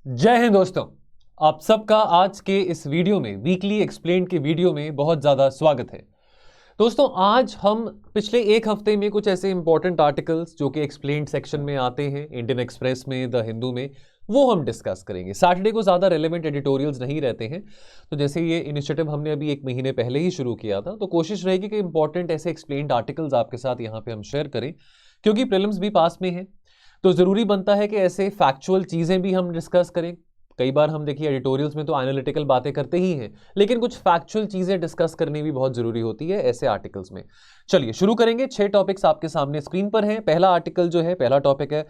जय हिंद दोस्तों। आप सबका आज के इस वीडियो में वीकली एक्सप्लेन के वीडियो में बहुत ज़्यादा स्वागत है। दोस्तों आज हम पिछले एक हफ्ते में कुछ ऐसे इंपॉर्टेंट आर्टिकल्स जो कि एक्सप्लेन सेक्शन में आते हैं, इंडियन एक्सप्रेस में, द हिंदू में, वो हम डिस्कस करेंगे। सैटरडे को ज़्यादा रेलेवेंट एडिटोरियल्स नहीं रहते हैं, तो जैसे ये इनिशिएटिव हमने अभी एक महीने पहले ही शुरू किया था, तो कोशिश रहेगी कि इंपॉर्टेंट ऐसे एक्सप्लेन्ड आर्टिकल्स आपके साथ यहाँ पे हम शेयर करें, क्योंकि प्रीलिम्स भी पास में है तो ज़रूरी बनता है कि ऐसे फैक्चुअल चीज़ें भी हम डिस्कस करें। कई बार हम देखिए एडिटोरियल्स में तो एनालिटिकल बातें करते ही हैं, लेकिन कुछ फैक्चुअल चीज़ें डिस्कस करनी भी बहुत ज़रूरी होती है ऐसे आर्टिकल्स में। चलिए शुरू करेंगे। 6 टॉपिक्स आपके सामने स्क्रीन पर हैं। पहला आर्टिकल जो है, पहला टॉपिक है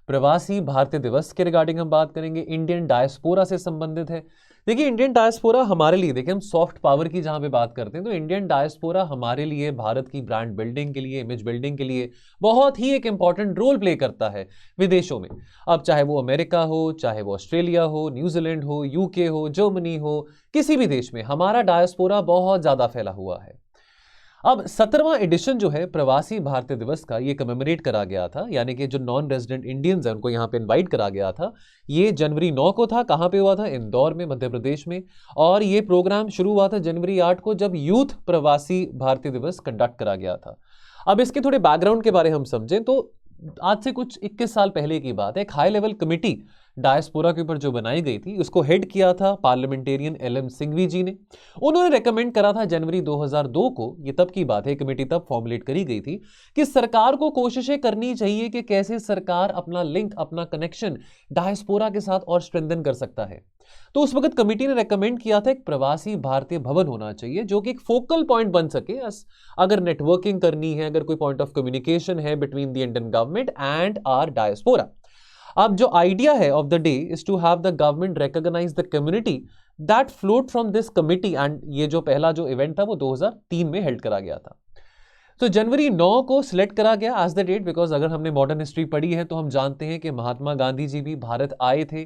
प्रवासी भारतीय दिवस के रिगार्डिंग हम बात करेंगे, इंडियन डायस्पोरा से संबंधित है। देखिए इंडियन डायस्पोरा हमारे लिए, देखिए हम सॉफ्ट पावर की जहां पे बात करते हैं, तो इंडियन डायस्पोरा हमारे लिए भारत की ब्रांड बिल्डिंग के लिए, इमेज बिल्डिंग के लिए बहुत ही एक इंपॉर्टेंट रोल प्ले करता है विदेशों में। अब चाहे वो अमेरिका हो, चाहे वो ऑस्ट्रेलिया हो, न्यूजीलैंड हो, यूके हो, जर्मनी हो, किसी भी देश में हमारा डायस्पोरा बहुत ज्यादा फैला हुआ है। अब 17वां एडिशन जो है प्रवासी भारतीय दिवस का, ये कमेमोरेट करा गया था, यानी कि जो नॉन रेजिडेंट इंडियंस हैं उनको यहाँ पे इनवाइट करा गया था। ये जनवरी 9 को था। कहाँ पे हुआ था? इंदौर में, मध्य प्रदेश में। और ये प्रोग्राम शुरू हुआ था जनवरी 8 को, जब यूथ प्रवासी भारतीय दिवस कंडक्ट करा गया था। अब इसके थोड़े बैकग्राउंड के बारे हम समझें तो आज से कुछ 21 साल पहले की बात है। एक हाई लेवल कमेटी डायस्पोरा के ऊपर जो बनाई गई थी, उसको हेड किया था पार्लियामेंटेरियन LM सिंघवी जी ने। उन्होंने रेकमेंड करा था जनवरी 2002 को, ये तब की बात है, कमेटी तब फॉर्मुलेट करी गई थी कि सरकार को कोशिशें करनी चाहिए कि कैसे सरकार अपना लिंक, अपना कनेक्शन डायस्पोरा के साथ और स्ट्रेंथन कर सकता है। तो उस वक्त कमेटी ने रेकमेंड किया था एक प्रवासी भारतीय भवन होना चाहिए जो कि एक फोकल पॉइंट बन सके। अगर नेटवर्किंग करनी है, अगर कोई पॉइंट ऑफ कम्युनिकेशन है between the Indian government and our diaspora. अब जो आइडिया है of the day is to have the government recognise the community that float from this committee, and ये जो पहला जो इवेंट था वो 2003 में हेल्ड करा गया था। तो जनवरी 9 को सिलेक्ट करा गया एज द डेट, बिकॉज अगर हमने मॉडर्न हिस्ट्री पढ़ी है तो हम जानते हैं कि महात्मा गांधी जी भी भारत आए थे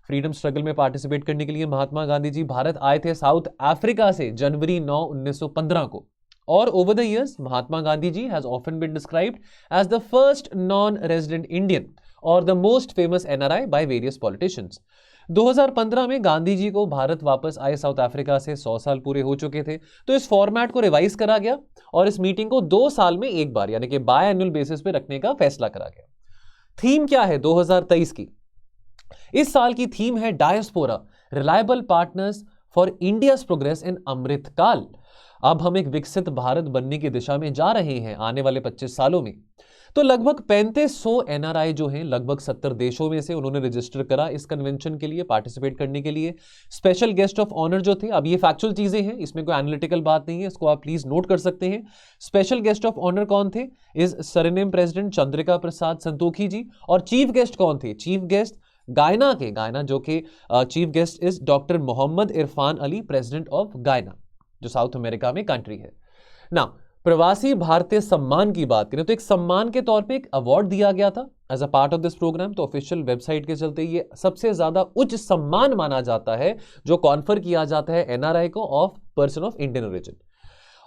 फ्रीडम स्ट्रगल में पार्टिसिपेट करने के लिए। महात्मा गांधी जी भारत आए थे साउथ अफ्रीका से जनवरी 9 1915 को। और over the years Mahatma Gandhi ji has often been described as the first non resident Indian और the most famous NRI by various politicians. 2015 में गांधी जी को भारत वापस आए साउथ अफ्रीका से 100 साल पूरे हो चुके थे, तो इस फॉर्मेट को रिवाइज करा गया और इस मीटिंग को 2 साल में एक बार, यानी कि बाय एनुअल बेसिस पे रखने का फैसला करा गया। थीम क्या है 2023 की? इस साल की थीम है diaspora, reliable partners for India's progress in Amrit Kaal. अब हम एक विकसित भारत बनने की दिशा में जा रहे हैं आने वाले 25 सालों में। तो लगभग 3500 NRI जो हैं लगभग 70 देशों में से, उन्होंने रजिस्टर करा इस कन्वेंशन के लिए पार्टिसिपेट करने के लिए। स्पेशल गेस्ट ऑफ ऑनर जो थे, अब ये फैक्चुअल चीजें हैं, इसमें कोई एनालिटिकल बात नहीं है, इसको आप प्लीज नोट कर सकते हैं। स्पेशल गेस्ट ऑफ ऑनर कौन थे? Is surname president Chandrika Prasad Santokhi जी। और चीफ गेस्ट कौन थे? चीफ गेस्ट गायना जो कि chief guest is doctor Mohamed Irfaan Ali, president of Guyana, जो साउथ अमेरिका में कंट्री है ना। प्रवासी भारतीय सम्मान की बात करें तो एक सम्मान के तौर पे एक अवार्ड दिया गया था as a part of this programme. तो ऑफिशियल वेबसाइट के चलते ये सबसे ज्यादा उच्च सम्मान माना जाता है जो कॉन्फर किया जाता है NRI को of person of Indian origin.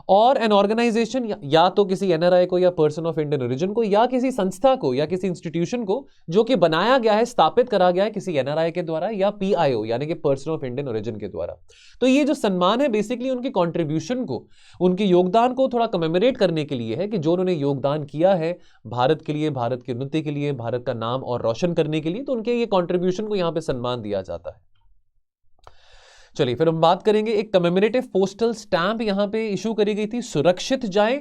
और एन ऑर्गेनाइजेशन या तो किसी NRI को या पर्सन ऑफ इंडियन ओरिजिन को या किसी संस्था को या किसी इंस्टीट्यूशन को जो कि बनाया गया है, स्थापित करा गया है किसी NRI के द्वारा या PIO यानी कि पर्सन ऑफ इंडियन ओरिजिन के द्वारा। तो ये जो सम्मान है बेसिकली उनकी कंट्रीब्यूशन को, उनके योगदान को थोड़ा कमेमोरेट करने के लिए है कि जो उन्होंने योगदान किया है भारत के लिए, भारत की उन्नति के लिए, भारत का नाम और रोशन करने के लिए, तो उनके ये कंट्रीब्यूशन को यहां पे सम्मान दिया जाता है। चलिए फिर हम बात करेंगे, एक कमेमोरेटिव पोस्टल स्टैंप यहां पे इशू करी गई थी। सुरक्षित जाएं,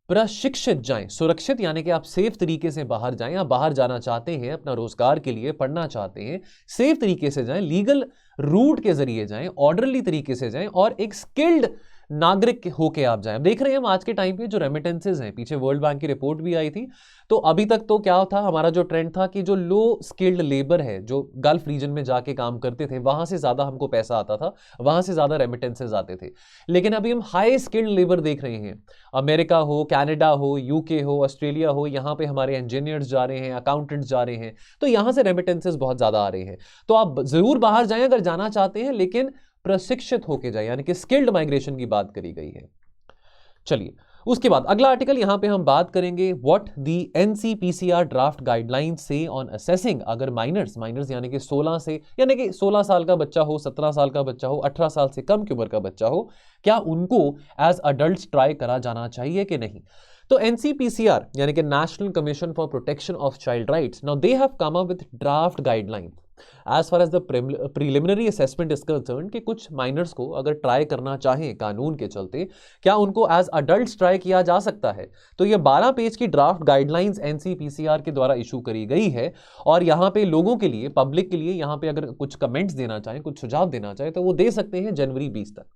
प्रशिक्षित जाएं। सुरक्षित यानी कि आप सेफ तरीके से बाहर जाएं, आप बाहर जाना चाहते हैं अपना रोजगार के लिए, पढ़ना चाहते हैं, सेफ तरीके से जाएं, लीगल रूट के जरिए जाएं, ऑर्डरली तरीके से जाएं और एक स्किल्ड नागरिक होके आप जाएं। देख रहे हैं हम आज के टाइम पे जो रेमिटेंसेज हैं, पीछे वर्ल्ड बैंक की रिपोर्ट भी आई थी, तो अभी तक तो क्या था हमारा जो ट्रेंड था कि जो लो स्किल्ड लेबर है, जो गल्फ रीजन में जाके काम करते थे, वहां से ज्यादा हमको पैसा आता था, वहां से ज्यादा रेमिटेंसेज आते थे। लेकिन अभी हम हाई स्किल्ड लेबर देख रहे हैं, अमेरिका हो, कनाडा हो, यूके हो, ऑस्ट्रेलिया हो, यहाँ पे हमारे इंजीनियर्स जा रहे हैं, अकाउंटेंट्स जा रहे हैं, तो यहाँ से रेमिटेंसेज बहुत ज्यादा आ रहे हैं। तो आप जरूर बाहर जाएं अगर जाना चाहते हैं, लेकिन प्रशिक्षित होके जाए, यानी कि स्किल्ड माइग्रेशन की बात करी गई है। चलिए उसके बाद अगला आर्टिकल यहां पे हम बात करेंगे what the NCPCR draft guideline से ऑन असेसिंग अगर माइनर्स यानी कि 16 साल का बच्चा हो, 17 साल का बच्चा हो, 18 साल से कम की उम्र का बच्चा हो, क्या उनको एज अडल्ट ट्राई करा जाना चाहिए कि नहीं। तो एनसीपीसीआर यानी कि national commission for protection of child rights, now they have come up with draft guideline as far as the preliminary assessment is concern कि कुछ माइनर्स को अगर ट्राई करना चाहें कानून के चलते, क्या उनको एज अडल्ट ट्राई किया जा सकता है। तो ये 12 पेज की ड्राफ्ट गाइडलाइंस एनसीपीसीआर के द्वारा इशू करी गई है और यहां पे लोगों के लिए, पब्लिक के लिए यहां पे अगर कुछ कमेंट्स देना चाहें, कुछ सुझाव देना चाहें तो वो दे सकते हैं जनवरी 20 तक।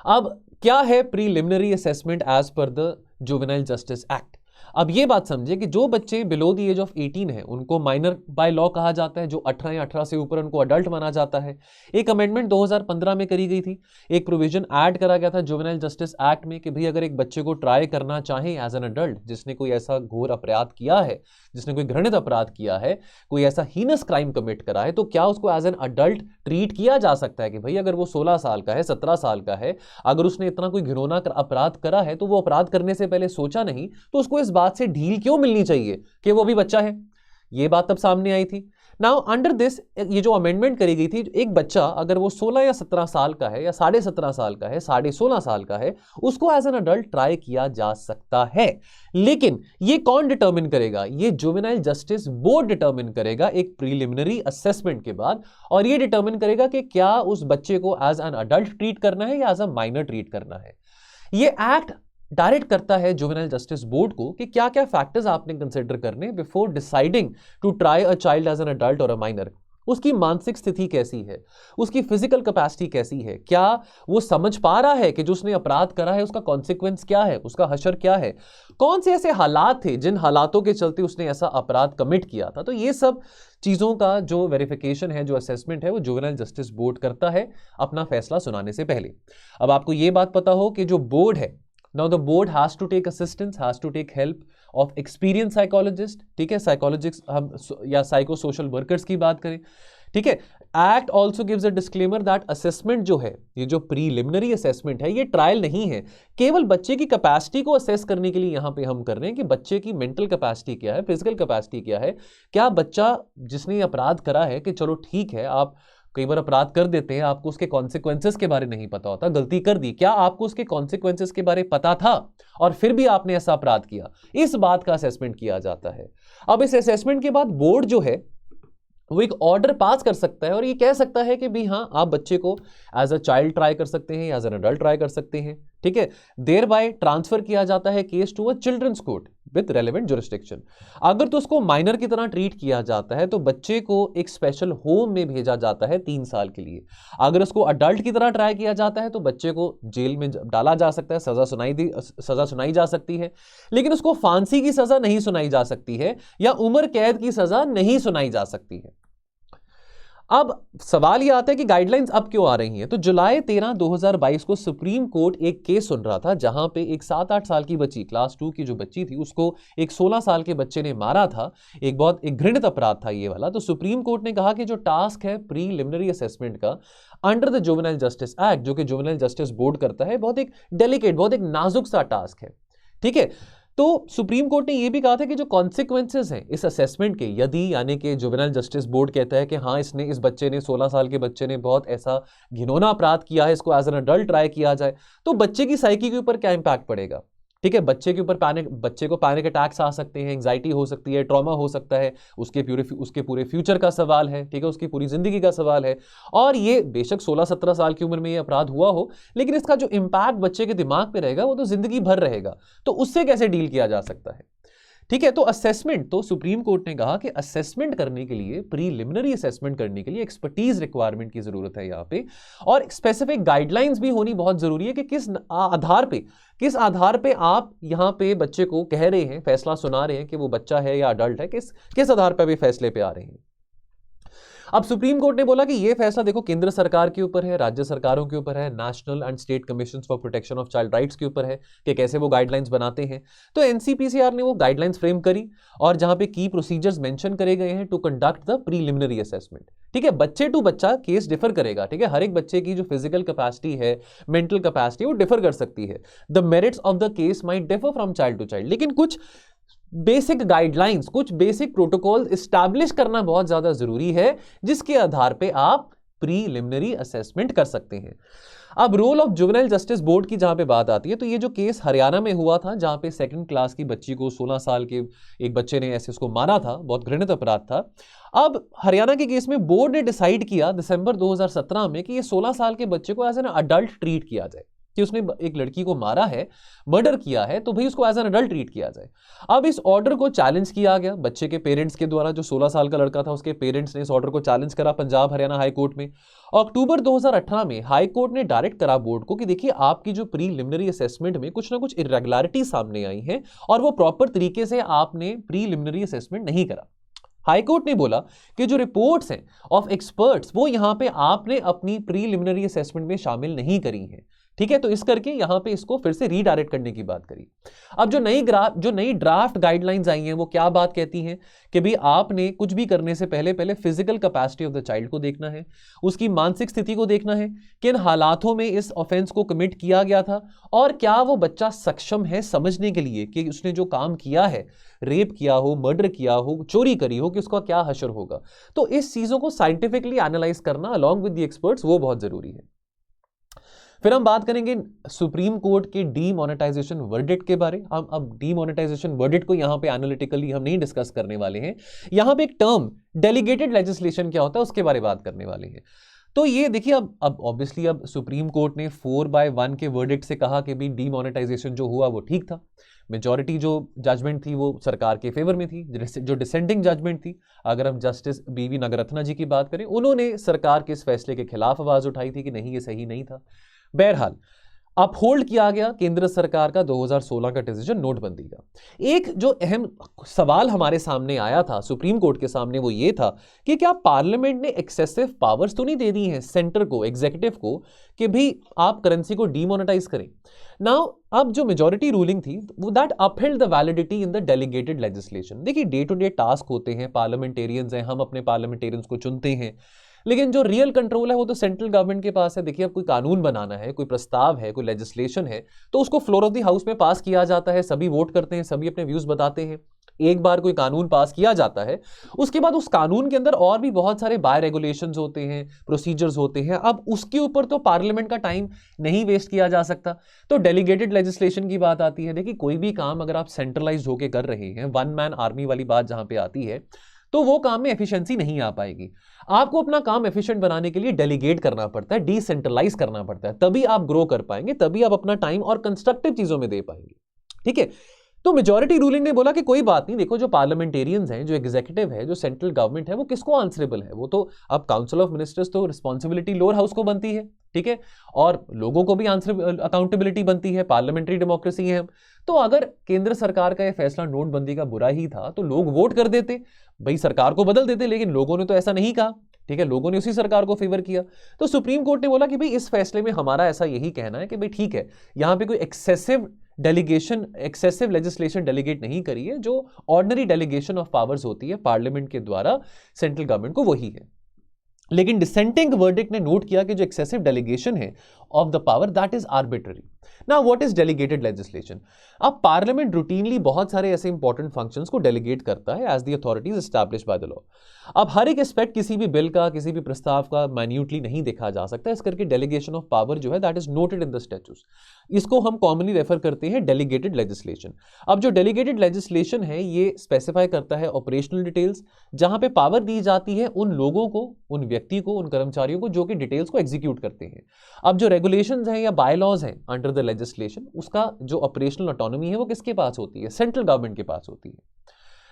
अब क्या है preliminary assessment as per the juvenile justice act. अब ये बात समझिए कि जो बच्चे बिलो द एज ऑफ 18 है उनको माइनर बाय लॉ कहा जाता है, जो 18 या 18 से ऊपर उनको अडल्ट माना जाता है। एक अमेंडमेंट 2015 में करी गई थी, एक प्रोविजन ऐड करा गया था जुवेनाइल जस्टिस एक्ट में कि भाई अगर एक बच्चे को ट्राई करना चाहे एज एन अडल्ट, जिसने कोई ऐसा घोर अपराध किया है, जिसने कोई घृणित अपराध किया है, कोई ऐसा हीनस क्राइम कमिट करा है, तो क्या उसको एज एन अडल्ट ट्रीट किया जा सकता है कि भाई अगर वो 16 साल का है, 17 साल का है, अगर उसने इतना कोई घिनौना अपराध करा है तो वो अपराध करने से पहले सोचा नहीं, तो उसको इस बात से ढील क्यों मिलनी चाहिए कि वो भी बच्चा है। ये बात तब सामने आई थी। नाउ अंडर दिस ये जो अमेंडमेंट करी गई थी, एक बच्चा अगर वो 16 या 17 साल का है या 17.5 साल का है, 16.5 साल का है, उसको एज एन अडल्ट ट्राई किया जा सकता है। लेकिन ये कौन डिटर्मिन करेगा? ये जुवेनाइल जस्टिस बोर्ड डिटर्मिन करेगा एक प्रीलिमिनरी असेसमेंट के बाद, और ये डिटर्मिन करेगा कि क्या उस बच्चे को एज एन अडल्ट ट्रीट करना है या एज अ माइनर ट्रीट करना है। ये एक्ट डायरेक्ट करता है जुवेनाइल जस्टिस बोर्ड को कि क्या क्या फैक्टर्स आपने कंसिडर करने before deciding to try a child as an adult और अ माइनर। उसकी मानसिक स्थिति कैसी है, उसकी फिजिकल कैपेसिटी कैसी है, क्या वो समझ पा रहा है कि जो उसने अपराध करा है उसका कॉन्सिक्वेंस क्या है, उसका हशर क्या है, कौन से ऐसे हालात थे जिन हालातों के चलते उसने ऐसा अपराध कमिट किया था। तो ये सब चीजों का जो वेरिफिकेशन है, जो असेसमेंट है, वो जुवेनाइल जस्टिस बोर्ड करता है अपना फैसला सुनाने से पहले। अब आपको ये बात पता हो कि जो बोर्ड है, now the board has to take assistance, has to take help of experienced psychologist, ठीक है, साइकोलॉजिस्ट हम या साइको सोशल वर्कर्स की बात करें, ठीक है। Act also gives a disclaimer that assessment जो है, ये जो प्रीलिमिनरी असेसमेंट है, ये ट्रायल नहीं है, केवल बच्चे की कैपेसिटी को असेस करने के लिए यहां पे हम कर रहे हैं कि बच्चे की मेंटल कैपेसिटी क्या है, फिजिकल कैपेसिटी क्या है, क्या बच्चा जिसने अपराध करा है, कि चलो ठीक है आप कई बार अपराध कर देते हैं, आपको उसके कॉन्सिक्वेंसेस के बारे नहीं पता होता, गलती कर दी, क्या आपको उसके कॉन्सिक्वेंसेस के बारे पता था और फिर भी आपने ऐसा अपराध किया, इस बात का असेसमेंट किया जाता है। अब इस असेसमेंट के बाद बोर्ड जो है वो एक ऑर्डर पास कर सकता है और ये कह सकता है कि भी हाँ आप बच्चे को एज अ चाइल्ड ट्राई कर सकते हैं, एज एन अडल्ट ट्राई कर सकते हैं, ठीक है। देयर बाय ट्रांसफर किया जाता है case to a children's court with relevant jurisdiction. अगर तो उसको माइनर की तरह ट्रीट किया जाता है तो बच्चे को एक स्पेशल होम में भेजा जाता है 3 साल के लिए। अगर उसको अडल्ट की तरह ट्राई किया जाता है तो बच्चे को जेल में डाला जा सकता है, सजा सुनाई जा सकती है, लेकिन उसको फांसी की सजा नहीं सुनाई जा सकती है या उम्र कैद की सजा नहीं सुनाई जा सकती है। अब सवाल यह आता है कि गाइडलाइंस अब क्यों आ रही हैं। तो जुलाई 13, 2022 को सुप्रीम कोर्ट एक केस सुन रहा था जहां पे एक 7-8 साल की बच्ची, क्लास 2 की जो बच्ची थी, उसको एक 16 साल के बच्चे ने मारा था। एक घृणित अपराध था ये वाला। तो सुप्रीम कोर्ट ने कहा कि जो टास्क है प्रीलिमिनरी असेसमेंट का under the juvenile justice act, जो कि जुवेनाइल जस्टिस बोर्ड करता है, बहुत एक डेलिकेट, बहुत एक नाजुक सा टास्क है, ठीक है। तो सुप्रीम कोर्ट ने यह भी कहा था कि जो कॉन्सिक्वेंसेस हैं इस असेसमेंट के, यदि यानी कि जुवेनाइल जस्टिस बोर्ड कहता है कि हाँ इस बच्चे ने 16 साल के बच्चे ने बहुत ऐसा घिनौना अपराध किया है, इसको एज एन अडल्ट ट्राई किया जाए, तो बच्चे की साइकी के ऊपर क्या इंपैक्ट पड़ेगा, ठीक है। बच्चे के ऊपर बच्चे को पैनिक अटैक्स आ सकते हैं, एंग्जाइटी हो सकती है, ट्रॉमा हो सकता है, उसके पूरे फ्यूचर का सवाल है, ठीक है, उसकी पूरी जिंदगी का सवाल है। और ये बेशक 16-17 साल की उम्र में ये अपराध हुआ हो, लेकिन इसका जो इंपैक्ट बच्चे के दिमाग पे रहेगा वो तो जिंदगी भर रहेगा। तो उससे कैसे डील किया जा सकता है, ठीक है। तो असेसमेंट, तो सुप्रीम कोर्ट ने कहा कि असेसमेंट करने के लिए, प्रीलिमिनरी असेसमेंट करने के लिए एक्सपर्टीज रिक्वायरमेंट की जरूरत है यहाँ पे, और स्पेसिफिक गाइडलाइंस भी होनी बहुत जरूरी है कि किस आधार पे आप यहाँ पे बच्चे को कह रहे हैं, फैसला सुना रहे हैं कि वो बच्चा है या अडल्ट है, किस आधार पे भी फैसले पे आ रहे हैं। अब सुप्रीम कोर्ट ने बोला कि यह फैसला देखो केंद्र सरकार के ऊपर है, राज्य सरकारों के ऊपर है, national and state commission for protection of child rights के ऊपर है कि कैसे वो गाइडलाइंस बनाते हैं। तो एनसीपीसीआर ने वो गाइडलाइंस फ्रेम करी और जहां पे की प्रोसीजर्स मेंशन करे गए हैं to conduct the preliminary assessment. ठीक है, बच्चे टू बच्चा केस डिफर करेगा। ठीक है, हर एक बच्चे की जो फिजिकल कैपेसिटी है, मेंटल कैपेसिटी, वो डिफर कर सकती है। The merits of the case might differ from child to child, लेकिन कुछ बेसिक गाइडलाइंस, कुछ बेसिक प्रोटोकॉल एस्टैब्लिश करना बहुत ज्यादा जरूरी है, जिसके आधार पे आप प्रीलिमिनरी असेसमेंट कर सकते हैं। अब role of juvenile justice board की जहां पे बात आती है, तो ये जो केस हरियाणा में हुआ था, जहां पे 2nd क्लास की बच्ची को 16 साल के एक बच्चे ने ऐसे उसको मारा था, बहुत घृणित अपराध था। अब हरियाणा के केस में बोर्ड ने डिसाइड किया दिसंबर 2017 में कि ये 16 साल के बच्चे को एज एन अडल्ट ट्रीट किया जाए, कि उसने एक लड़की को मारा है, मर्डर किया है, तो भाई उसको एज एन अडल्ट ट्रीट किया जाए। अब इस ऑर्डर को चैलेंज किया गया बच्चे के पेरेंट्स के द्वारा। जो 16 साल का लड़का था, उसके पेरेंट्स ने इस ऑर्डर को चैलेंज करा पंजाब हरियाणा हाई कोर्ट में। अक्टूबर 2018 में हाई कोर्ट ने डायरेक्ट करा बोर्ड को कि देखिए आपकी जो प्रीलिमिनरी असेसमेंट में कुछ ना कुछ इरेगुलरिटी सामने आई है और वो प्रॉपर तरीके से आपने प्रीलिमिनरी असेसमेंट नहीं करा। हाईकोर्ट ने बोला कि जो रिपोर्ट्स हैं ऑफ एक्सपर्ट्स वो यहां पे आपने अपनी प्रीलिमिनरी असेसमेंट में शामिल नहीं करी हैं। ठीक है, तो इस करके यहां पे इसको फिर से रीडायरेक्ट करने की बात करी। अब जो नई ड्राफ्ट गाइडलाइंस आई हैं वो क्या बात कहती हैं कि भाई आपने कुछ भी करने से पहले पहले physical capacity of the child को देखना है, उसकी मानसिक स्थिति को देखना है, किन हालातों में इस ऑफेंस को कमिट किया गया था और क्या वो बच्चा सक्षम है समझने के लिए कि उसने जो काम किया है, रेप किया हो, मर्डर किया हो, चोरी करी हो, कि उसका क्या हशर होगा। तो इस चीजों को साइंटिफिकली एनालाइज करना अलॉन्ग विद द एक्सपर्ट्स वो बहुत जरूरी है। फिर हम बात करेंगे सुप्रीम कोर्ट के डीमोनेटाइजेशन वर्डिक्ट के बारे। हम अब डीमोनेटाइजेशन वर्डिक्ट को यहां पे एनालिटिकली हम नहीं डिस्कस करने वाले हैं। यहां पे एक टर्म डेलीगेटेड लेजिस्लेशन क्या होता है उसके बारे में बात करने वाले हैं। तो ये देखिए, अब ऑब्वियसली अब सुप्रीम कोर्ट ने 4/1 के वर्डिक्ट से कहा कि भी डीमोनेटाइजेशन जो हुआ वो ठीक था। मेजॉरिटी जो जजमेंट थी वो सरकार के फेवर में थी। जो डिसेंडिंग जजमेंट थी, अगर हम जस्टिस बीवी नगरत्ना जी की बात करें, उन्होंने सरकार के इस फैसले के खिलाफ आवाज उठाई थी कि नहीं ये सही नहीं था। बहरहाल अपहोल्ड किया गया केंद्र सरकार का 2016 का डिसीजन नोटबंदी का। एक जो अहम सवाल हमारे सामने आया था सुप्रीम कोर्ट के सामने वो ये था कि क्या पार्लियामेंट ने एक्सेसिव पावर्स तो नहीं दे दी हैं सेंटर को, एग्जीक्यूटिव को, कि भी आप करेंसी को डीमोनेटाइज करें। नाउ अब जो मेजॉरिटी रूलिंग थी वो that upheld the validity in the delegated legislation. देखिए डे टू डे टास्क होते हैं, पार्लियामेंटेरियंस हैं, हम अपने पार्लियामेंटेरियंस को चुनते हैं, लेकिन जो रियल कंट्रोल है वो तो सेंट्रल गवर्नमेंट के पास है। देखिए अब कोई कानून बनाना है, कोई प्रस्ताव है, कोई लेजिस्लेशन है, तो उसको फ्लोर ऑफ द हाउस में पास किया जाता है, सभी वोट करते हैं, सभी अपने व्यूज बताते हैं। एक बार कोई कानून पास किया जाता है, उसके बाद उस कानून के अंदर और भी बहुत सारे बाय रेगुलेशंस होते हैं, प्रोसीजर्स होते हैं। अब उसके ऊपर तो पार्लियामेंट का टाइम नहीं वेस्ट किया जा सकता। तो डेलीगेटेड लेजिस्लेशन की बात आती है। देखिए कोई भी काम अगर आप सेंट्रलाइज होकर कर रहे हैं, वन मैन आर्मी वाली बात जहां पे आती है, तो वो काम में एफिशिएंसी नहीं आ पाएगी। आपको अपना काम एफिशिएंट बनाने के लिए डेलीगेट करना पड़ता है, डिसेंट्रलाइज करना पड़ता है, तभी आप ग्रो कर पाएंगे, तभी आप अपना टाइम और कंस्ट्रक्टिव चीजों में दे पाएंगे। ठीक है, तो मेजॉरिटी रूलिंग ने बोला कि कोई बात नहीं, देखो जो पार्लियामेंटेरियंस हैं, जो एग्जीक्यूटिव है, जो सेंट्रल गवर्नमेंट है, वो किसको आंसरेबल है, वो तो अब काउंसिल ऑफ मिनिस्टर्स तो रिस्पॉन्सिबिलिटी लोअर हाउस को बनती है। ठीक है, और लोगों को भी आंसर अकाउंटेबिलिटी बनती है, पार्लियामेंट्री डेमोक्रेसी है। तो अगर केंद्र सरकार का यह फैसला नोटबंदी का बुरा ही था तो लोग वोट कर देते, भाई सरकार को बदल देते, लेकिन लोगों ने तो ऐसा नहीं कहा। ठीक है, लोगों ने उसी सरकार को फेवर किया। तो सुप्रीम कोर्ट ने बोला कि भाई इस फैसले में हमारा ऐसा यही कहना है कि भाई ठीक है, यहां पे कोई एक्सेसिव लेजिस्लेशन डेलीगेट नहीं करी है, जो ऑर्डिनरी डेलीगेशन ऑफ पावर्स होती है पार्लियामेंट के द्वारा सेंट्रल गवर्नमेंट को, वही है। लेकिन डिसेंटिंग वर्डिक्ट ने नोट किया कि जो एक्सेसिव डेलीगेशन है of the power that is arbitrary. Now what is delegated legislation? अब पार्लियामेंट रूटीनली बहुत सारे ऐसे इंपॉर्टेंट फंक्शंस को डेलीगेट करता है as the authorities established by the law. अब हर एक एस्पेक्ट किसी भी बिल का, किसी भी प्रस्ताव का माइन्यूटली नहीं देखा जा सकता, इस करके डेलीगेशन ऑफ पावर जो है that is noted in the statutes. इसको हम कॉमनली रेफर करते हैं डेलीगेटेड लेजिस्लेशन। अब जो डेलीगेटेड लेजिस्लेशन है ये स्पेसिफाई करता है ऑपरेशनल डिटेल्स, जहां पे पावर दी जाती है उन लोगों को, उन व्यक्ति को, उन कर्मचारियों को जो कि डिटेल्स को एग्जीक्यूट करते हैं। अब जो रेगुलेशंस हैं या बायलॉज हैं अंडर द लेजिस्लेशन, उसका जो ऑपरेशनल ऑटोनॉमी है वो किसके पास होती है? सेंट्रल गवर्नमेंट के पास होती है।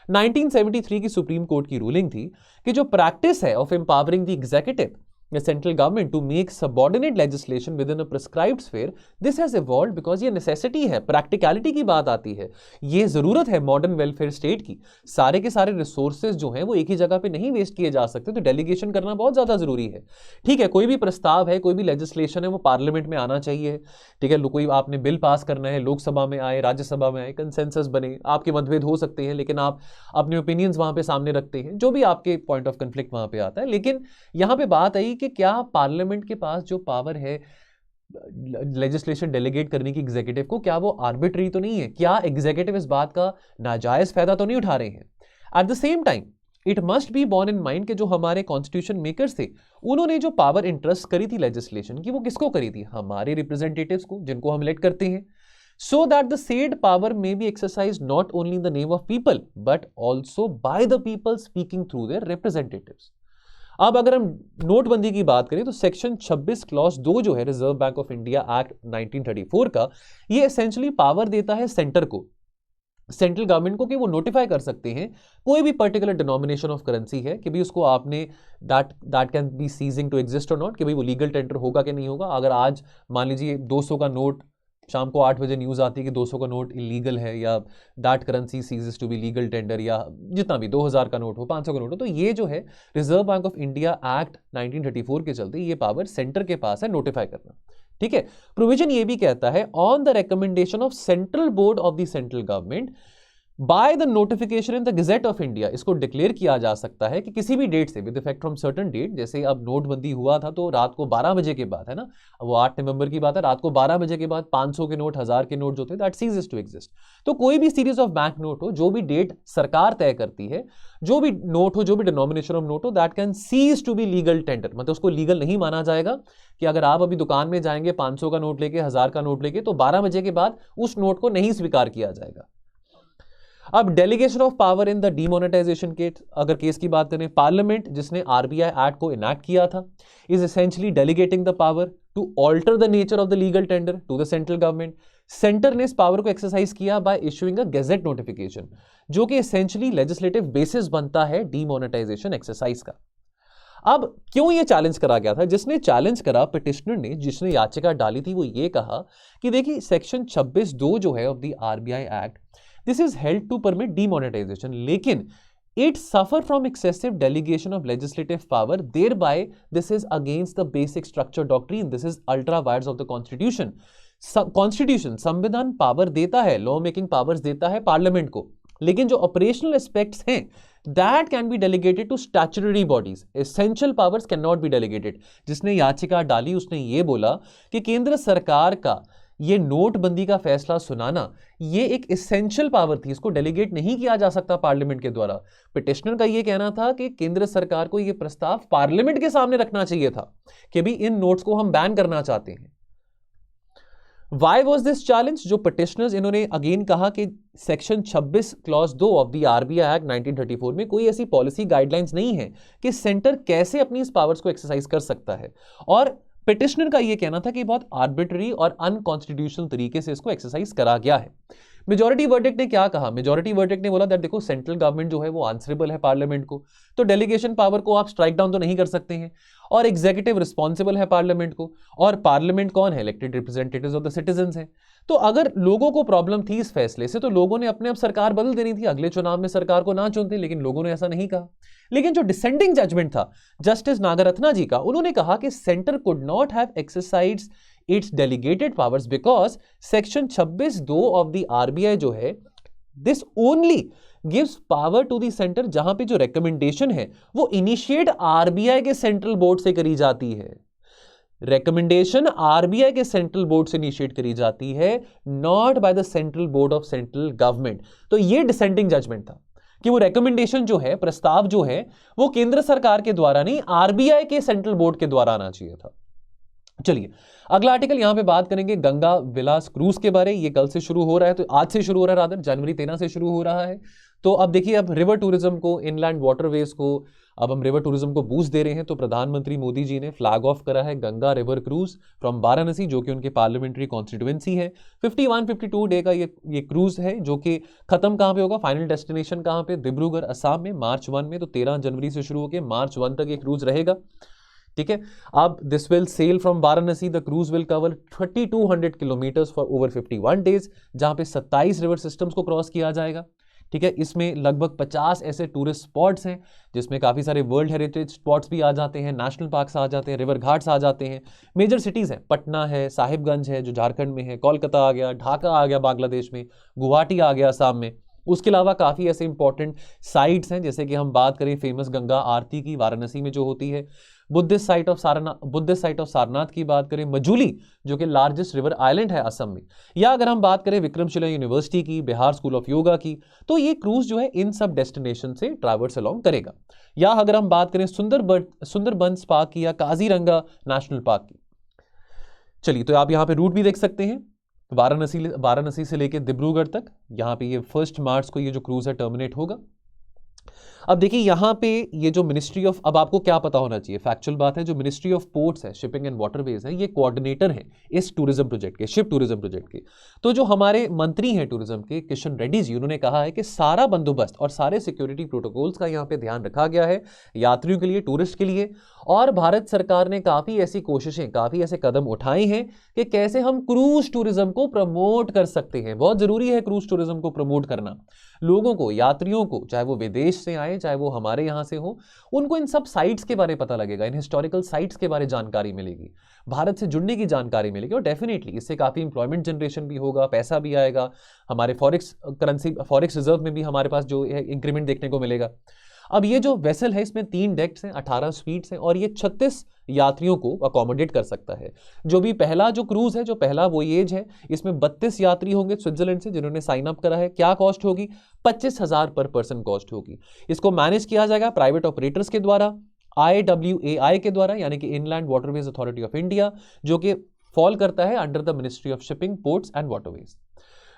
1973 की सुप्रीम कोर्ट की रूलिंग थी कि जो प्रैक्टिस है of empowering the executive the central government to make subordinate legislation within a prescribed sphere, this has evolved because ये necessity है, practicality की बात आती है, ये ज़रूरत है modern welfare state की। सारे के सारे resources जो हैं वो एक ही जगह पे नहीं वेस्ट किए जा सकते, तो डेलीगेशन करना बहुत ज़्यादा ज़रूरी है। ठीक है, कोई भी प्रस्ताव है, कोई भी लेजिस्लेशन है, वो पार्लियामेंट में आना चाहिए। ठीक है, कोई आपने बिल पास करना है, लोकसभा में आए, राज्यसभा में आए, कंसेंसस बने, आपके मतभेद हो सकते हैं, लेकिन आप अपने ओपिनियंस वहाँ पे सामने रखते हैं, जो भी आपके पॉइंट ऑफ कन्फ्लिक्ट वहाँ पे आता है। लेकिन यहाँ पे बात आई कि क्या पार्लियामेंट के पास जो पावर है लेजिस्लेशन डेलीगेट करने की एग्जीक्यूटिव को, क्या वो आर्बिट्री तो नहीं है? क्या एग्जीक्यूटिव इस बात का नाजायज फायदा तो नहीं उठा रहे हैं? At the same time it must be born in mind कि जो हमारे कॉन्स्टिट्यूशन मेकर्स थे, उन्होंने जो पावर इंटरेस्ट करी थी लेजिस्लेशन की, वो किसको करी थी? हमारे रिप्रेजेंटेटिव्स को, जिनको हम इलेक्ट करते हैं, so that the said power may be exercised not only in the name of people but also by the people speaking through their representatives। अब अगर हम नोटबंदी की बात करें तो सेक्शन 26 क्लॉज 2 जो है reserve bank of India act 1934 का, ये एसेंशियली पावर देता है सेंटर को, सेंट्रल गवर्नमेंट को, कि वो नोटिफाई कर सकते हैं कोई भी पर्टिकुलर डिनोमिनेशन ऑफ करेंसी है कि भाई उसको आपने that can be ceasing to exist और नॉट, कि भाई वो लीगल टेंडर होगा कि नहीं होगा। अगर आज मान लीजिए 200 का नोट, शाम को 8 बजे न्यूज़ आती है कि 200 का नोट इलीगल है, या that currency ceases to be legal tender, या जितना भी 2000 का नोट हो, 500 का नोट हो, तो ये जो है reserve bank of India act 1934 के चलते ये पावर सेंटर के पास है नोटिफाई करना। ठीक है, प्रोविजन ये भी कहता है on the recommendation of central board of the central government by the notification in the gazette of India, इसको डिक्लेयर किया जा सकता है कि किसी भी डेट से, with effect from certain date, जैसे अब नोटबंदी हुआ था तो रात को 12 बजे के बाद, है ना, वो 8 नवंबर की बात है, रात को 12 बजे के बाद 500 के नोट, 1000 के नोट जो थे दैट सीजेस टू एग्जिस्ट। तो कोई भी सीरीज ऑफ बैंक नोट हो, जो भी डेट सरकार तय करती है, जो भी नोट हो, जो भी डिनोमिनेशन ऑफ नोट हो, that can cease to be legal tender, मतलब उसको लीगल नहीं माना जाएगा कि अगर आप अभी दुकान में जाएंगे 500 का नोट लेके, 1000 का नोट लेके, तो 12 बजे के बाद उस नोट को नहीं स्वीकार किया जाएगा। अब delegation of power in the demonetisation case, अगर केस की बात करें, पार्लियामेंट जिसने आरबीआई एक्ट को इनैक्ट किया था is essentially delegating the power to alter the nature of the legal tender to the central government. Centre ने इस पावर को एक्सरसाइज किया by issuing a gazette notification, जो कि एसेंशियली लेजिस्लेटिव बेसिस बनता है डीमोनेटाइजेशन एक्सरसाइज का। अब क्यों ये चैलेंज करा गया था? जिसने चैलेंज करा, पिटिशनर ने, जिसने याचिका डाली थी, वो ये कहा कि देखिए सेक्शन 26(2) जो है of the RBI act, this is held to permit demonetization, लेकिन it suffer from excessive delegation of legislative power, thereby this is against the basic structure doctrine, this is ultra vires of the constitution। Constitution, संविधान power देता है, law making powers देता है parliament को, लेकिन जो operational aspects हैं that can be delegated to statutory bodies, essential powers can not be delegated. जिसने याचिका डाली उसने ये बोला कि केंद्र सरकार का ये नोटबंदी का फैसला सुनाना ये एक एसेंशियल पावर थी, इसको डेलीगेट नहीं किया जा सकता पार्लियामेंट के द्वारा। पिटिशनर का ये कहना था कि केंद्र सरकार को ये प्रस्ताव पार्लियामेंट के सामने रखना चाहिए था कि भी इन नोट्स को हम बैन करना चाहते हैं। Why was this challenge? जो पिटिशनर्स, इन्होंने अगेन कहा कि section 26 clause 2 of the RBI act 1934 में कोई ऐसी पॉलिसी गाइडलाइंस नहीं है कि सेंटर कैसे अपनी इस पावर्स को एक्सरसाइज कर सकता है, और पिटिशनर का यह कहना था कि बहुत आर्बिट्ररी और अनकॉन्स्टिट्यूशनल तरीके से इसको एक्सरसाइज करा गया है। मेजॉरिटी वर्डिक्ट ने क्या कहा? मेजॉरिटी वर्डिक्ट ने बोला दैट देखो सेंट्रल गवर्नमेंट जो है वो आंसरेबल है पार्लियामेंट को, तो डेलीगेशन पावर को आप स्ट्राइक डाउन तो नहीं कर सकते हैं, और एग्जीक्यूटिव रिस्पॉन्सिबल है पार्लियामेंट को, और पार्लियामेंट कौन है? Elected representatives of the citizens हैं। तो अगर लोगों को प्रॉब्लम थी इस फैसले से, तो लोगों ने अपने आप सरकार बदल देनी थी, अगले चुनाव में सरकार को ना चुनते, लेकिन लोगों ने ऐसा नहीं कहा। लेकिन जो डिसेंडिंग जजमेंट था जस्टिस नागरत्ना जी का, उन्होंने कहा कि centre could not have exercised its delegated powers because section 26(2) of the RBI जो है this only gives power to the centre, जहां पे जो रिकमेंडेशन है वो इनिशिएट आरबीआई के सेंट्रल बोर्ड से करी जाती है। रिकमेंडेशन आरबीआई के सेंट्रल बोर्ड से इनिशिएट करी जाती है, not by the central board of central government. तो ये डिसेंडिंग जजमेंट था कि वो रिकमेंडेशन जो है, प्रस्ताव जो है, वो केंद्र सरकार के द्वारा नहीं, आरबीआई के सेंट्रल बोर्ड के द्वारा आना चाहिए था। चलिए अगला आर्टिकल यहां पे बात करेंगे गंगा विलास क्रूज के बारे। ये कल से शुरू हो रहा है, तो आज से शुरू हो रहा है, रादर जनवरी 13 से शुरू हो रहा है। तो अब देखिए, अब रिवर टूरिज्म को, इनलैंड वाटरवेज को, अब हम रिवर टूरिज्म को बूस्ट दे रहे हैं। तो प्रधानमंत्री मोदी जी ने फ्लैग ऑफ करा है Ganga river cruise from Varanasi, जो कि उनके पार्लियामेंट्री कॉन्स्टिट्यूएंसी है। 51-52 डे का ये क्रूज है, जो कि खत्म कहां पे होगा, फाइनल डेस्टिनेशन कहां पे? डिब्रूगढ़ असम में, मार्च 1 में। तो 13 जनवरी से शुरू होकर मार्च 1 तक ये क्रूज रहेगा। ठीक है। अब this will sail from Varanasi, the cruise will cover 3200 kilometres for over 51 days, जहां पे 27 रिवर सिस्टम्स को क्रॉस किया जाएगा। ठीक है, इसमें लगभग 50 ऐसे टूरिस्ट स्पॉट्स हैं जिसमें काफ़ी सारे वर्ल्ड हेरिटेज स्पॉट्स भी आ जाते हैं, नेशनल पार्क्स आ जाते हैं, रिवर घाट्स आ जाते हैं। मेजर सिटीज़ हैं, पटना है, साहिबगंज है जो झारखंड में है, कोलकाता आ गया, ढाका आ गया बांग्लादेश में, गुवाहाटी आ गया असम में। उसके अलावा काफ़ी ऐसे इंपॉर्टेंट साइट्स हैं, जैसे कि हम बात करें फेमस गंगा आरती की वाराणसी में जो होती है, बुद्धिस्ट साइट ऑफ सारनाथ की बात करें, मजूली जो कि लार्जेस्ट रिवर आइलैंड है असम में, या अगर हम बात करें विक्रमशिला यूनिवर्सिटी की, बिहार स्कूल ऑफ योगा की, तो ये क्रूज जो है इन सब डेस्टिनेशन से ट्रैवर्स अलोंग करेगा। या अगर हम बात करें सुंदरबंस पार्क की या काजीरंगा नेशनल पार्क की। चलिए, तो आप यहाँ पे रूट भी देख सकते हैं, वाराणसी से लेकर डिब्रूगढ़ तक। यहाँ पे ये 1 मार्च को ये जो क्रूज है टर्मिनेट होगा। अब देखिए यहाँ पे ये जो मिनिस्ट्री ऑफ, अब आपको क्या पता होना चाहिए, फैक्चुअल बात है, जो मिनिस्ट्री ऑफ पोर्ट्स है, शिपिंग एंड वाटरवेज है, ये कोऑर्डिनेटर है इस टूरिज्म प्रोजेक्ट के, शिप टूरिज्म प्रोजेक्ट के। तो जो हमारे मंत्री हैं टूरिज्म के, किशन रेड्डी जी, उन्होंने कहा है कि सारा बंदोबस्त और सारे सिक्योरिटी प्रोटोकॉल्स का यहाँ पे ध्यान रखा गया है यात्रियों के लिए, टूरिस्ट के लिए। और भारत सरकार ने काफ़ी ऐसी कोशिशें, काफ़ी ऐसे कदम उठाए हैं कि कैसे हम क्रूज टूरिज्म को प्रमोट कर सकते हैं। बहुत ज़रूरी है क्रूज टूरिज्म को प्रमोट करना, लोगों को, यात्रियों को, चाहे वो विदेश से आए चाहे वो हमारे यहाँ से हो, उनको इन सब साइट्स के बारे में पता लगेगा, इन हिस्टोरिकल साइट्स के बारे में जानकारी मिलेगी, भारत से जुड़ने की जानकारी मिलेगी, और डेफिनेटली इससे काफ़ी इंप्लॉयमेंट जनरेशन भी होगा, पैसा भी आएगा, हमारे फॉरेक्स रिजर्व में भी हमारे पास जो है इंक्रीमेंट देखने को मिलेगा। अब ये जो वेसल है इसमें 3 डेक्स हैं, 18 स्वीट्स हैं, और ये 36 यात्रियों को अकोमोडेट कर सकता है। जो भी पहला जो क्रूज है, जो पहला वोयेज है, इसमें 32 यात्री होंगे स्विट्जरलैंड से जिन्होंने साइन अप करा है। क्या कॉस्ट होगी? 25,000 पर पर्सन कॉस्ट होगी। इसको मैनेज किया जाएगा प्राइवेट ऑपरेटर्स के द्वारा, IWAI के द्वारा, यानी कि inland waterways authority of India, जो कि फॉल करता है under the ministry of shipping, ports and waterways.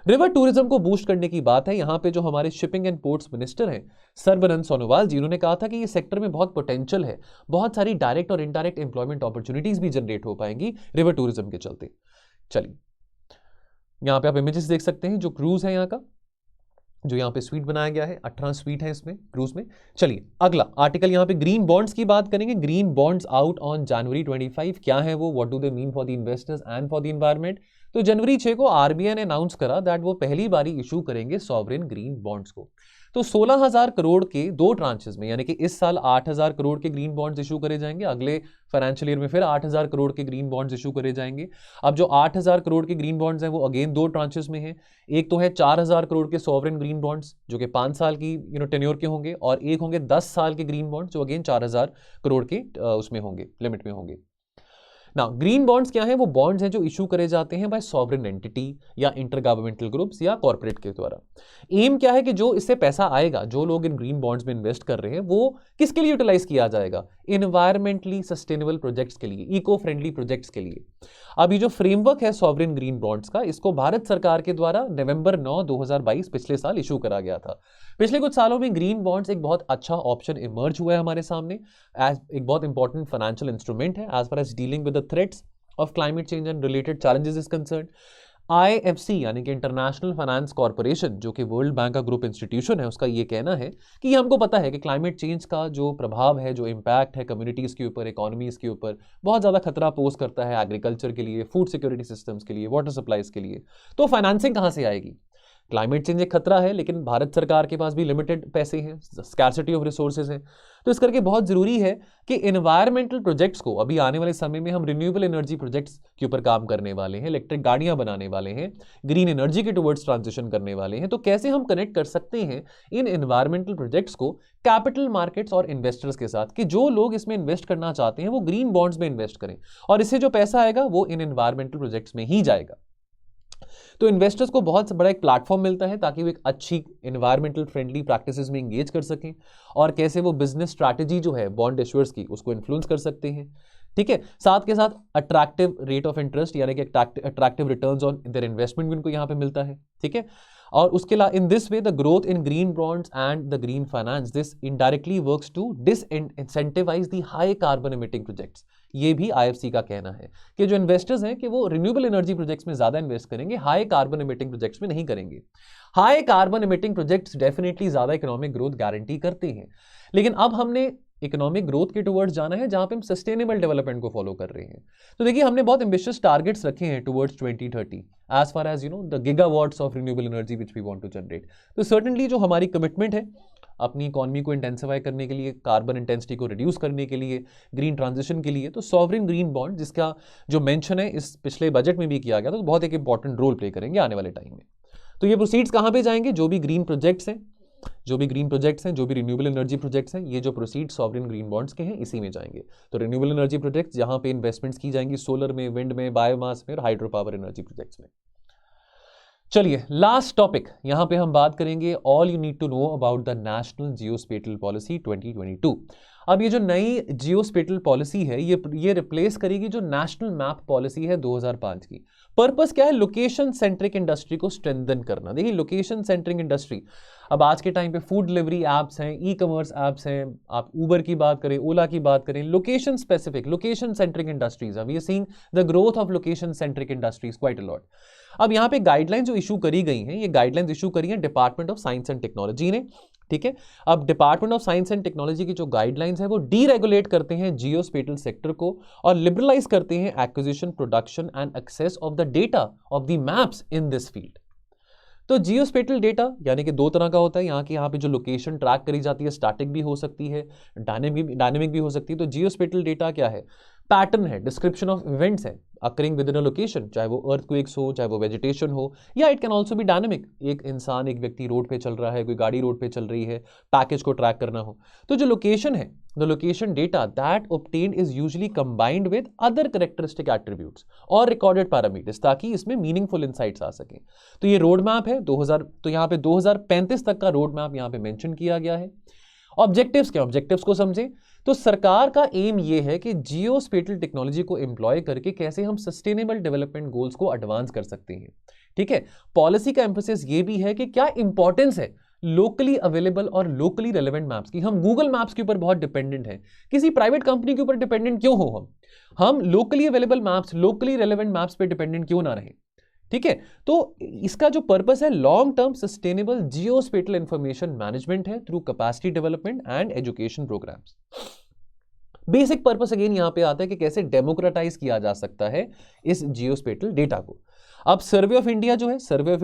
River tourism को बूस्ट करने की बात है। यहां पे जो हमारे शिपिंग एंड पोर्ट्स मिनिस्टर हैं सर्बानंद सोनोवाल जी, उन्होंने कहा था कि ये सेक्टर में बहुत पोटेंशियल है, बहुत सारी डायरेक्ट और इनडायरेक्ट एम्प्लॉयमेंट अपॉर्चुनिटीज भी जनरेट हो पाएंगी रिवर टूरिज्म के चलते। चलिए, यहां पे आप इमेजेस देख सकते हैं जो क्रूज है यहाँ का, जो यहाँ पे स्वीट बनाया गया है, 18 स्वीट है इसमें क्रूज में। चलिए, अगला आर्टिकल यहाँ पे ग्रीन बॉन्ड्स की बात करेंगे। Green bonds out on January 25। क्या है वो? What do they mean for the investors and for the environment? तो जनवरी 6 को आरबीआई ने अनाउंस करा दैट वो पहली बारी इशू करेंगे सॉवरेन ग्रीन बॉन्ड्स को। तो 16,000 करोड़ के 2 ट्रांचेस में, यानी कि इस साल 8,000 करोड़ के ग्रीन बॉन्ड्स इशू करे जाएंगे, अगले फाइनेंशियल ईयर में फिर 8,000 करोड़ के ग्रीन बॉन्ड्स इशू करे जाएंगे। अब जो 8,000 करोड़ के ग्रीन बॉन्ड्स हैं वो अगेन 2 ट्रांचेस में हैं। एक तो है 4,000 करोड़ के सॉवरेन ग्रीन बॉन्ड्स जो कि 5 साल की टेन्योर के होंगे, और एक होंगे 10 साल के ग्रीन बॉन्ड्स जो अगेन 4,000 करोड़ के उसमें होंगे, लिमिट में होंगे। नाउ ग्रीन बॉन्ड्स क्या हैं? वो बॉन्ड्स हैं जो इशू करे जाते हैं बाय सॉवरेन एंटिटी या इंटर गवर्नमेंटल ग्रुप्स या कॉर्पोरेट के द्वारा। एम क्या है कि जो इससे पैसा आएगा, जो लोग इन ग्रीन बॉन्ड्स में इन्वेस्ट कर रहे हैं, वो किसके लिए यूटिलाइज किया जाएगा? इन्वायरमेंटली सस्टेनेबल प्रोजेक्ट्स के लिए, इको फ्रेंडली प्रोजेक्ट्स के लिए। अभी जो फ्रेमवर्क है सॉवरेन ग्रीन बॉन्ड्स का, इसको भारत सरकार के द्वारा नवंबर 9, 2022 पिछले साल इशू करा गया था। पिछले कुछ सालों में ग्रीन बॉन्ड्स एक बहुत अच्छा ऑप्शन इमर्ज हुआ है हमारे सामने, एज एक बहुत इंपॉर्टेंट फाइनेंशियल इंस्ट्रूमेंट है as far as dealing with the threats of climate change and related challenges is concern. IFC यानी कि इंटरनेशनल फाइनेंस कॉर्पोरेशन, जो कि वर्ल्ड बैंक का ग्रुप इंस्टीट्यूशन है, उसका ये कहना है कि हमको पता है कि क्लाइमेट चेंज का जो प्रभाव है, जो इम्पैक्ट है कम्युनिटीज़ के ऊपर, इकोनॉमीज़ के ऊपर, बहुत ज़्यादा खतरा पोज करता है एग्रीकल्चर के लिए, फूड सिक्योरिटी सिस्टम्स के लिए, वाटर सप्लाईज के लिए। तो फाइनेंसिंग कहाँ से आएगी? क्लाइमेट चेंज एक खतरा है, लेकिन भारत सरकार के पास भी लिमिटेड पैसे हैं, स्कैर्सिटी ऑफ रिसोर्सेज हैं। तो इस करके बहुत ज़रूरी है कि इन्वायरमेंटल प्रोजेक्ट्स को, अभी आने वाले समय में हम रिन्यूएबल एनर्जी प्रोजेक्ट्स के ऊपर काम करने वाले हैं, इलेक्ट्रिक गाड़ियां बनाने वाले हैं, ग्रीन एनर्जी के टुवर्ड्स ट्रांजिशन करने वाले हैं। तो कैसे हम कनेक्ट कर सकते हैं इन इन्वायरमेंटल प्रोजेक्ट्स को कैपिटल मार्केट्स और इन्वेस्टर्स के साथ, कि जो लोग इसमें इन्वेस्ट करना चाहते हैं वो ग्रीन बॉन्ड्स में इन्वेस्ट करें, और इससे जो पैसा आएगा वो इन इन्वायरमेंटल प्रोजेक्ट्स में ही जाएगा। तो इन्वेस्टर्स को बहुत बड़ा एक प्लेटफॉर्म मिलता है ताकि वो एक अच्छी इन्वायरमेंटल फ्रेंडली प्रैक्टिसेस में इंगेज कर सकें, और कैसे वो बिजनेस स्ट्रैटेजी जो है बॉन्ड इश्यूअर्स की, उसको इन्फ्लुएंस कर सकते हैं। ठीक है, साथ के साथ अट्रैक्टिव रेट ऑफ इंटरेस्ट यानी कि attractive returns on their investment भी उनको यहाँ पे मिलता है। ठीक है, और उसके अलावा in this way the growth in green bonds and the green finance, this indirectly works to disincentivise the high carbon emitting projects. ये भी IFC का कहना है कि जो इन्वेस्टर्स हैं कि वो रिन्यूएबल एनर्जी प्रोजेक्ट्स में ज्यादा इन्वेस्ट करेंगे, हाई कार्बन इमिटिंग प्रोजेक्ट्स में नहीं करेंगे। High carbon emitting projects definitely ज्यादा इकोनॉमिक ग्रोथ गारंटी करते हैं, लेकिन अब हमने इकोनॉमिक ग्रोथ के टुवर्ड्स जाना है, जहां पे हम सस्टेनेबल डेवलपमेंट को फॉलो कर रहे हैं। तो देखिए हमने बहुत एम्बिशियस टारगेट्स रखे हैं towards 2030 as far as the gigawatts of renewable energy which we want to generate. तो सर्टेनली जो हमारी कमिटमेंट है अपनी इकोनॉमी को इंटेंसिफाई करने के लिए, कार्बन इंटेंसिटी को रिड्यूस करने के लिए, ग्रीन ट्रांजिशन के लिए, तो सॉवरिन ग्रीन बॉन्ड जिसका जो मेंशन है इस पिछले बजट में भी किया गया था, तो बहुत एक इंपॉर्टेंट रोल प्ले करेंगे आने वाले टाइम में। तो ये प्रोसीड्स कहां पे जाएंगे? जो भी ग्रीन प्रोजेक्ट्स हैं, जो भी रिन्यूएबल एनर्जी प्रोजेक्ट्स हैं, ये जो प्रोसीड सॉवरिन ग्रीन बॉन्ड्स के हैं इसी में जाएंगे। तो रिन्यूएबल एनर्जी प्रोजेक्ट्स जहां पे इन्वेस्टमेंट्स की जाएंगी सोलर में, विंड में, बायोमास में और हाइड्रो पावर एनर्जी प्रोजेक्ट्स में। चलिए लास्ट टॉपिक यहां पे हम बात करेंगे, all you need to know about the national geospatial policy 2022। अब ये जो नई जियोस्पेटियल पॉलिसी है ये रिप्लेस करेगी जो नेशनल मैप पॉलिसी है 2005 की। पर्पस क्या है? लोकेशन सेंट्रिक इंडस्ट्री को स्ट्रेंथन करना। देखिए लोकेशन सेंट्रिक इंडस्ट्री, अब आज के टाइम पे फूड डिलीवरी एप्स हैं, ई कॉमर्स एप्स हैं, आप उबर की बात करें, ओला की बात करें, location specific, location centric industries, we are seeing the growth of location centric industries quite a lot. अब यहाँ पे गाइडलाइंस जो इशू करी गई हैं, ये गाइडलाइंस इशू करी हैं department of science and technology ने, ठीक है। अब department of science and technology की जो गाइडलाइंस है वो डीरेगुलेट करते हैं जियोस्पेटियल सेक्टर को और लिबरलाइज करते हैं acquisition, production and access of the data of the maps in this field. तो जियोस्पेटियल डेटा यानी कि दो तरह का होता है, यहाँ पे जो लोकेशन ट्रैक करी जाती है स्टैटिक भी हो सकती है, डायनेमिक भी हो सकती है। तो जियोस्पेटियल डेटा क्या है? पैटर्न है, डिस्क्रिप्शन ऑफ इवेंट्स है occurring with in a location, चाहे वो अर्थक्वेक्स हो, चाहे वो वेजिटेशन हो, या it can also be dynamic, एक इंसान, एक व्यक्ति रोड पे चल रहा है, कोई गाड़ी रोड पे चल रही है, पैकेज को ट्रैक करना हो। तो जो लोकेशन है, the location data that obtained is usually combined with other characteristic attributes और रिकॉर्डेड पैरामीटर्स, ताकि इसमें मीनिंगफुल इनसाइट्स आ सकें। तो ये रोड मैप है 2000, तो यहाँ पे 2035 तक का रोड मैप यहाँ पे मेंशन किया गया है। ऑब्जेक्टिव्स क्या? ऑब्जेक्टिव्स को समझें तो सरकार का एम ये है कि जियोस्पेटियल टेक्नोलॉजी को एम्प्लॉय करके कैसे हम सस्टेनेबल डेवलपमेंट गोल्स को एडवांस कर सकते हैं, ठीक है। पॉलिसी का एम्फेसिस ये भी है कि क्या इंपॉर्टेंस है लोकली अवेलेबल और लोकली रेलेवेंट मैप्स की। हम गूगल मैप्स के ऊपर बहुत डिपेंडेंट हैं, किसी प्राइवेट कंपनी के ऊपर डिपेंडेंट क्यों हो? हम locally available maps, locally relevant maps पे डिपेंडेंट क्यों ना रहे, ठीक है। तो इसका जो पर्पस है long term sustainable geospatial information management है through capacity development and education programmes. Basic purpose again यहां पे आता है कि कैसे डेमोक्रेटाइज किया जा सकता है इस जियोस्पेटियल डेटा को। अब सर्वे ऑफ इंडिया जो है, सर्वे ऑफ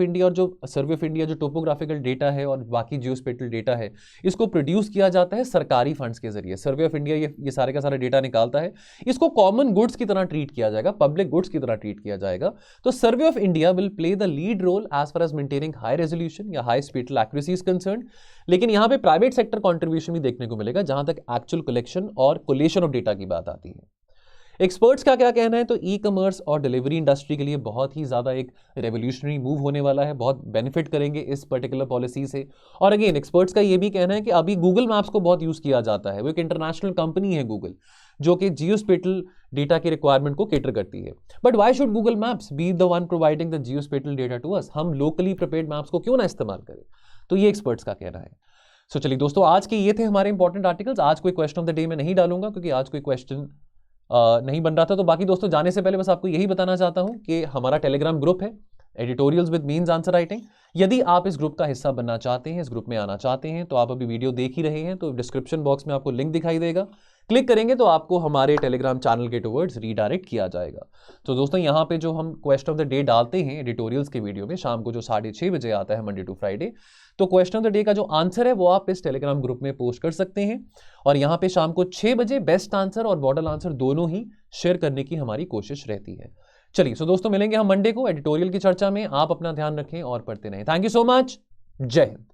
इंडिया जो टोपोग्राफिकल डेटा है और बाकी जियोस्पेटियल डेटा है, इसको प्रोड्यूस किया जाता है सरकारी फंड्स के जरिए। सर्वे ऑफ इंडिया ये सारे का सारा डेटा निकालता है, इसको कॉमन गुड्स की तरह ट्रीट किया जाएगा, पब्लिक गुड्स की तरह ट्रीट किया जाएगा। तो survey of India will play the lead role as far as maintaining high resolution या high spatial accuracy is concern. लेकिन यहां पे प्राइवेट सेक्टर कॉन्ट्रीब्यूशन भी देखने को मिलेगा जहां तक एक्चुअल कलेक्शन और कोलेशन ऑफ डेटा की बात आती है। एक्सपर्ट्स का क्या कहना है? तो ई कॉमर्स और डिलीवरी इंडस्ट्री के लिए बहुत ही ज़्यादा एक रेवोल्यूशनरी मूव होने वाला है, बहुत बेनिफिट करेंगे इस पर्टिकुलर पॉलिसी से। और अगेन एक्सपर्ट्स का ये भी कहना है कि अभी गूगल मैप्स को बहुत यूज़ किया जाता है, वो एक इंटरनेशनल कंपनी है गूगल, जो कि जियोस्पेटियल डेटा की रिक्वायरमेंट को केटर करती है। But why should Google maps be the one providing the geospatial data to us? हम लोकली प्रिपेयर्ड मैप्स को क्यों ना इस्तेमाल करें? तो ये एक्सपर्ट्स का कहना है। सो चलिए दोस्तों, आज के ये थे हमारे इंपॉर्टेंट आर्टिकल्स। आज कोई क्वेश्चन ऑफ द डे में नहीं डालूंगा क्योंकि आज कोई क्वेश्चन नहीं बन रहा था। तो बाकी दोस्तों जाने से पहले बस आपको यही बताना चाहता हूं कि हमारा टेलीग्राम ग्रुप है editorials with means answer writing. यदि आप इस ग्रुप का हिस्सा बनना चाहते हैं, इस ग्रुप में आना चाहते हैं, तो आप अभी वीडियो देख ही रहे हैं, तो डिस्क्रिप्शन बॉक्स में आपको लिंक दिखाई देगा, क्लिक करेंगे तो आपको हमारे टेलीग्राम चैनल के टुवर्ड्स रीडायरेक्ट किया जाएगा। तो दोस्तों यहाँ पे जो हम क्वेश्चन ऑफ द डे डालते हैं एडिटोरियल्स के वीडियो में, शाम को जो 6:30 बजे आता है मंडे टू फ्राइडे, तो क्वेश्चन ऑफ द डे का जो आंसर है वो आप इस टेलीग्राम ग्रुप में पोस्ट कर सकते हैं। और यहाँ पे शाम को 6 बजे बेस्ट आंसर और मॉडल आंसर दोनों ही शेयर करने की हमारी कोशिश रहती है। चलिए सो दोस्तों, मिलेंगे हम मंडे को एडिटोरियल की चर्चा में। आप अपना ध्यान रखें और पढ़ते रहें। Thank you so much. जय हिंद।